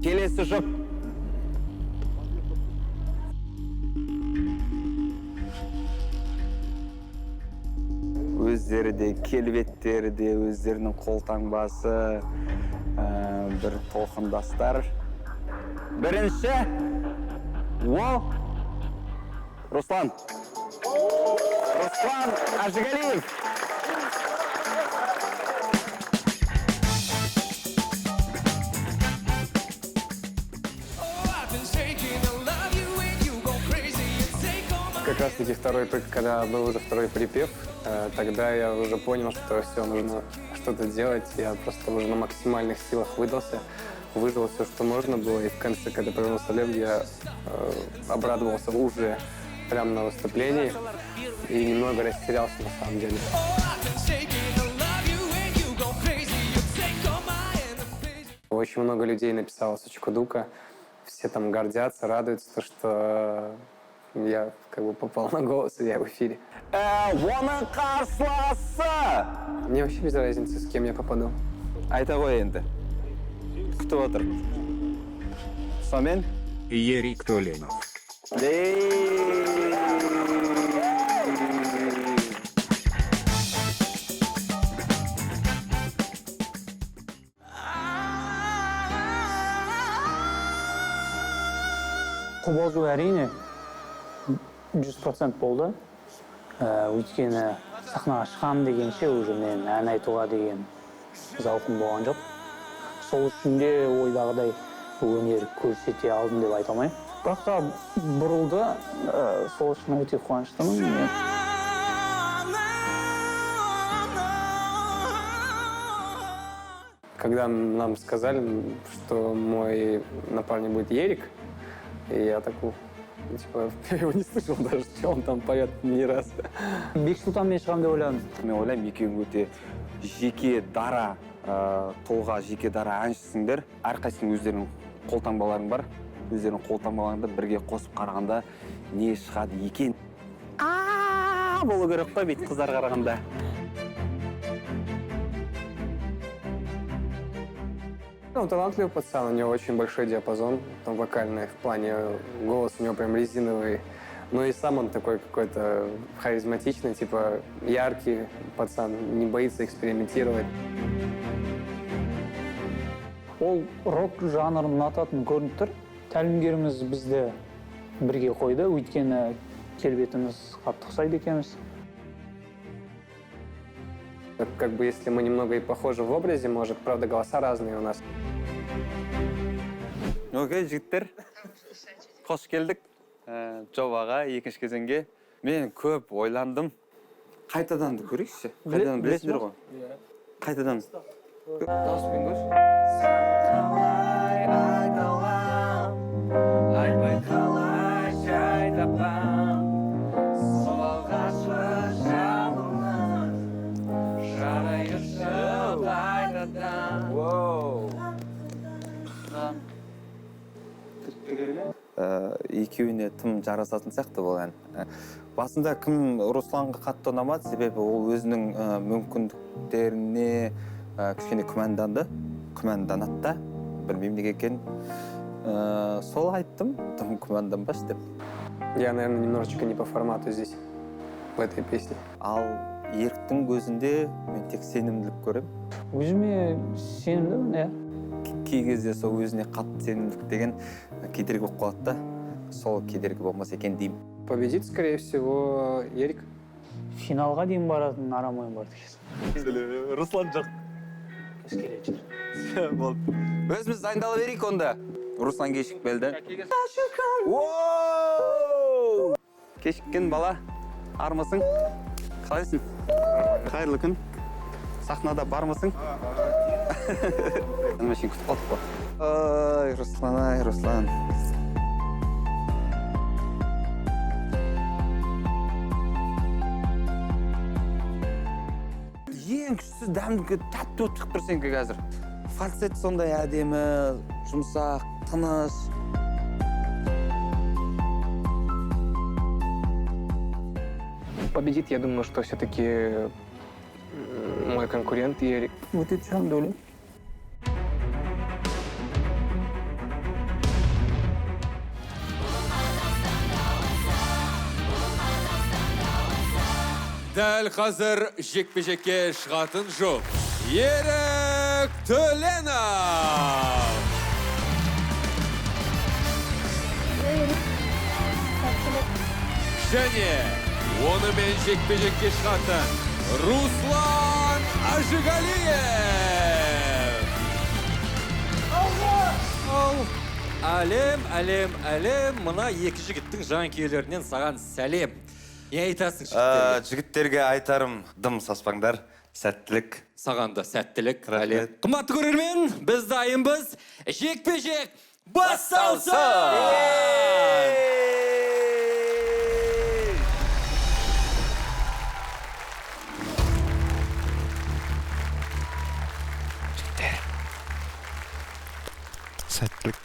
келесі жұп. Өздері де, келбеттері де, өздерінің қолтаңбасы, бір толқындастар. Бірінші, Руслан Ажигалиев. Как раз таки когда был уже второй припев, тогда я уже понял, что все, нужно что-то делать. Я просто уже на максимальных силах выжил все, что можно было. И в конце, когда повернулся Лев, я обрадовался уже прямо на выступлении и немного растерялся на самом деле. Очень много людей написало Сучкудука. Все там гордятся, радуются, что я как бы попал на голос, и я в эфире. Оның қарсыласы! Мне вообще без разницы, с кем я попаду. Айта ғой енді. Күтіп отыр. Сонымен? Ерик Толенов. Қобалжу әрине 100% болды. Өйткені сахнаға шығам дегенше уже мен ән айтуға деген зауқым болған жоқ. Сол үшін де ойдағыдай өнер көрсете алдым деп айта алмаймын. Бірақ та бұрылды, сол үшін өте қуаныштымын. Когда нам сказали, что мой напарник будет Ерик, и я такой, типа, я его не слышал даже, что он там поет ни раз. Бексұлтанмен шығам деп ойладым. Мен ойлаймын, екеуің өте жеке дара тұлға, жеке дара әншісіңдер. Әрқайсының өздерінің қолтаңбаларың бар. Өздерінің қолтаңбаларыңды бірге қосып қарағанда не шығады екен? Болу керек қой бейт қыздар қарағанда. Он талантливый пацан, у него очень большой диапазон, там вокальный, в плане голос у него прям резиновый. Ну и сам он такой какой-то харизматичный, типа яркий пацан, не боится экспериментировать. Ол рок жанрын ұнататын көрініп тұр. Тәлімгеріміз бізді бірге қойды, өйткені келбетіміз қатты ұқсайды екенбіз. Как бы если мы немного и похожи в образе, может, правда, голоса разные у нас. Окей, жігіттер, қош келдік жобаға, екінші кезеңге. Мен көп ойландым. Қайтадан да көрейікші. Қайтадан білесіңдер ғой? Қайтадан. Дауыспен көрші. Айтпай қалай айтапам, сол ғашық жанымнан, жарайшы қайтадан. Екеуіне тым жарасатын сияқты бұл ән. Басында кім Русланға қатты ұнамады, себебі ол өзінің мүмкіндіктеріне кішкене күмәнданады да, білмеймін неге екенін. Сол айттым, тым күмәнданбашы деп. Я, наверное, немножечко не по формату здесь, в этой песне. Ал Еріктің көзінде мен тек сенімділік көремін. Өзіме сенімдімін, иә. Кей кезде сол өзіне қатты сенімділік деген кедергі болып қалады да, сол кедергі болмаса екен деймін. Победит, скорее всего, Ерик. Финалға дейін баратын арам ойын бар дегенсің. Руслан жоқ. Өзіміз дайындала берейік онда. Руслан кешік келді. Кешіккен бала, армысың? Қалайсың? Қайырлы күн. Сахнада бармысың? Мәшін күтіп қалдық қой. Ай, Руслан. Ең күшсіз дәмді тәтті өт шығып тұрсың қазір. Фальцет сондай әдемі, жұмсақ, тыныш. Победит, я думаю, что все-таки мой конкурент Ерик. Өте шығам деп ойлаймын. Дәл қазір жекпе-жекке шығатын жоқ. Ерік Төленов. Және онымен жекпе-жекке шығатын Руслан Ажигалиев. Әлем, мына екі жігіттің жанкүйерлерінен саған сәлем. Не айтасың жігіттерге? Жігіттерге айтарым, дым саспаңдар, сәттілік. Саған да сәттілік. Рахмет. Қымбатты көрермен, біз дайынбыз. Жекпе-жек басталсын! Сәттілік.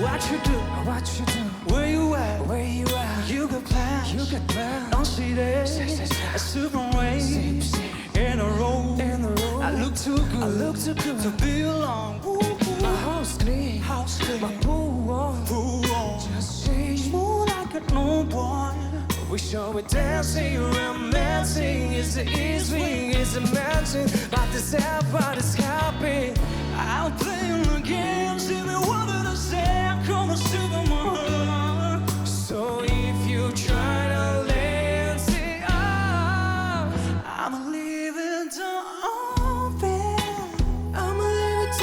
What you do? Where you at? You got plans. Don't see that. A super rain in a row. I look too good to be alone. My house clean, my pool on. Just smooth like a newborn. We show it dancing, romancing. It's the easy, it's a matching. But this everybody's happy. I'll play the games if you wanted to say. Come and super more. So if you try to land, say, I'ma leave it open. I'ma leave it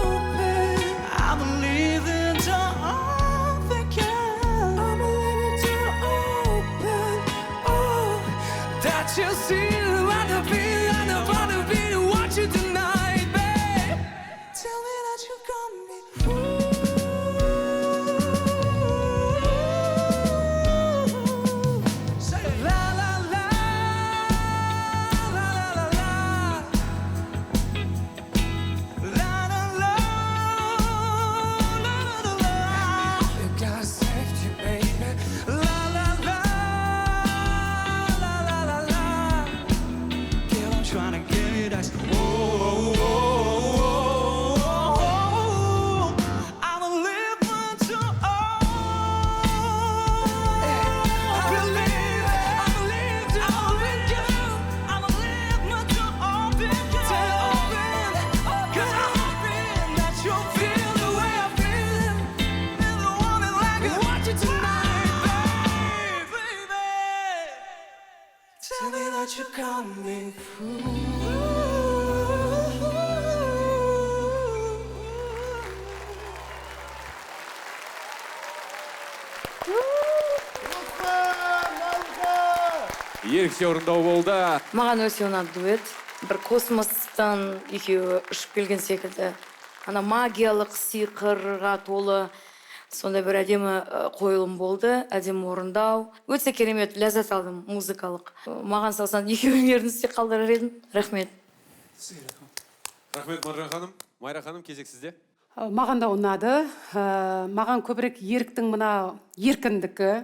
open. I'ma leave it open. I'ma leave it open. Oh, that you see, I wanna be what you tonight, babe. Tell me that you got me. Say la la la, la la la la, la la la, la la la. You got safety, baby. La la la, la la la la. Girl, I'm trying to get it. That's I'ma live until tell me that you're coming Ерекше орындау болды. Маған өте ұнады дуэт. Бір космостан екеуі ұшып келген секілді. Ана магиялық сиқырға толы сондай бір әдемі қойылым болды, әдемі орындау. Өте керемет, ләззат алдым музыкалық. Маған салсан екеуіңердің істе қалдырар едім. Рахмет. Рахмет, Маржан ханым. Майра ханым, кезек сізде. Маған да ұнады. Маған көбірек еріктің мына еркіндікі.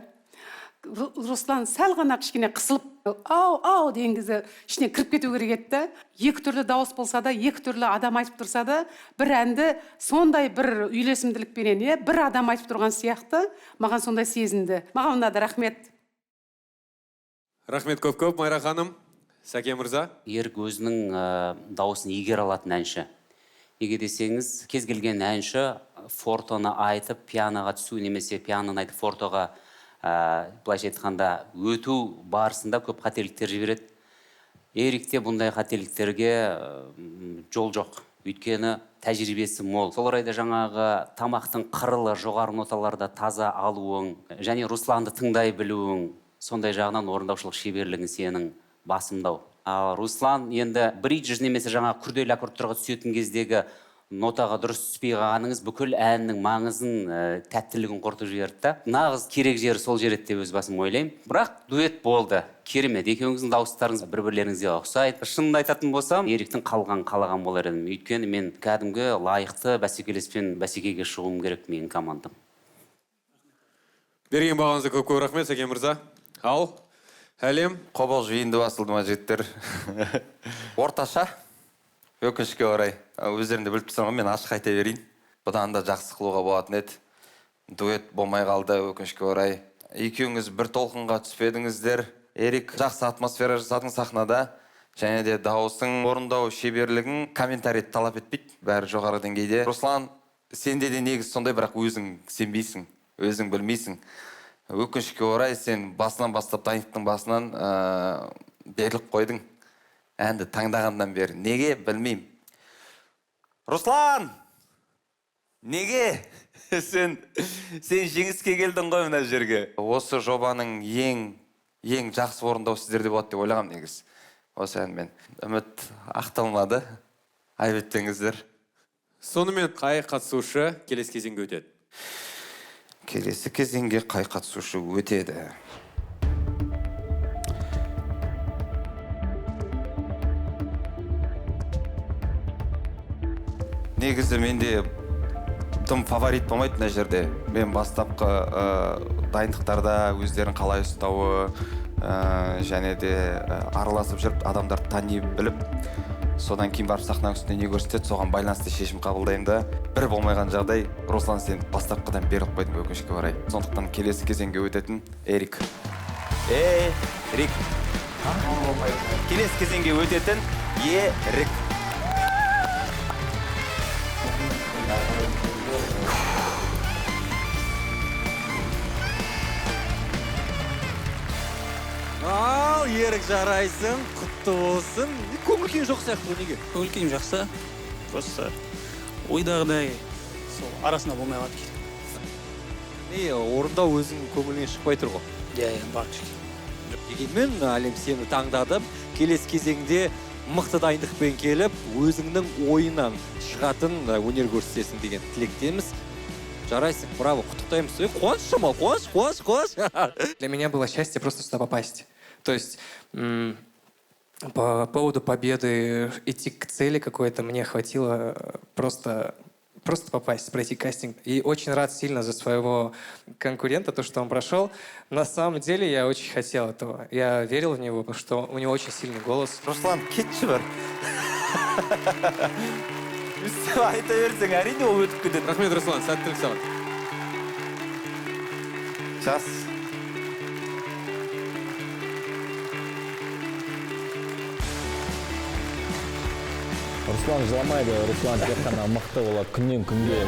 Руслан сәл ғана кішкене қысылып, ау деген кезде ішіне кіріп кету керек еді. Екі түрлі дауыс болса да, екі түрлі адам айтып тұрса да, бір әнді сондай бір үйлесімділікпенен, бір адам айтып тұрған сияқты, маған сондай сезінді. Маған ұнады, рахмет. Рахмет көп, Майра ханым. Сәке мырза. Ерік өзінің дауысын игере алатын әнші. Неге десеңіз, кез келген әнші фортоны айтып, пианоға түсу немесе пианоны айтып фортоға былайша айтқанда өту барысында көп қателіктер жібереді. Ерікте бұндай қателіктерге жол жоқ. Өйткені тәжірибесі мол. Сол орайда жаңағы тамақтың қырылы жоғары ноталарда таза алуың және Русланды тыңдай білуің сондай жағынан орындаушылық шеберлігің сенің басымдау. Ал Руслан енді бриджж немесе жаңа күрделі аккордтарға түсетін кездегі нотаға дұрыс түспей қалғаныңыз бүкіл әннің маңызын, тәттілігін құртып жіберді. Нағыз керек жері сол жер еді деп өз басым ойлаймын. Бірақ дуэт болды. Керемет. Екеуіңіздің дауыстарыңыз бір-бірлеріңізге ұқсайды. Шынымды айтатын болсам, Еріктің қалаған болар едім. Өйткені мен кәдімгі лайықты бәсекелеспен бәсекеге шығуым керек менің командам. Берген бағаңызға көп рахмет, Сәкен мырза. Ал, Әлем. Қобалжу енді басылды ма жігіттер? Орташа, өкінішке орай. Өздерінде біліп тұрсың ғой, мен ашық айта берейін. Бұдан да жақсы қылуға болатын еді. Дуэт болмай қалды, өкінішке орай. Екеуіңіз бір толқынға түспедіңіздер. Эрик жақсы атмосфера жасадың сахнада. Және де дауысың, орындау шеберлігін комментарий талап етпейді. Бәрі жоғары деңгейде. Руслан, сенде де негіз сондай, бірақ өзің сенбейсің, өзің білмейсің. Өкінішке орай сен басынан бастап, дайындықтың басынан беріліп қойдың. Әнді таңдағаннан бері. Неге? Білмеймін. Руслан! Неге? Сен жеңіске келдің ғой мына жерге. Осы жобаның ең жақсы орындау сіздерде болады деп ойлағам негіз. Осы әнмен. Үміт ақталмады. Айып еттіңіздер. Сонымен қай қатысушы келесі кезеңге өтеді? Келесі кезеңге қай қатысушы өтеді? Негізі менде тым фаворит болмайды мына жерде. Мен бастапқы дайындықтарда өздерін қалай ұстауы, және де араласып жүріп адамдарды тани біліп, содан кейін барып сахнаның үстінде не көрсетеді, соған байланысты шешім қабылдаймын да. Бір болмайған жағдай, Руслан, сен бастапқыдан беріліп қойдың өкінішке орай. Сондықтан келесі кезеңге өтетін Эрик. Эрик. Келесі кезеңге өтетін Эрик. Ал, Ерік жарайсың, құтты болсын. Көңіл күйің жоқ сияқты, неге? Көңіл күйім жақсы. Просто ойдағыдай сол арасында болмай қалады екен. Орындау өзің көңіліңе шықпай тұр ғой. Иә, бар кішкене. Дегенмен, Әлем сені таңдадым. Келесі кезеңде мықты дайындықпен келіп, өзіңнің ойынан шығатын өнер көрсетесің деген тілектеміз. Жарайсың, браво, құттықтаймыз. Қуаныш, Жамал, қуаныш. Для меня было счастье просто сюда попасть. То есть по поводу победы идти к цели какой-то мне хватило просто попасть, пройти кастинг. И очень рад сильно за своего конкурента, то, что он прошел. На самом деле я очень хотел этого. Я верил в него, потому что у него очень сильный голос. Руслан, кетші бір. Айта берсең, әрине ол өтіп кетеді. Рахмет, Руслан, сәттілік саған. Час. Руслан жыламайды, Руслан тек қана мықты болады, күннен күнге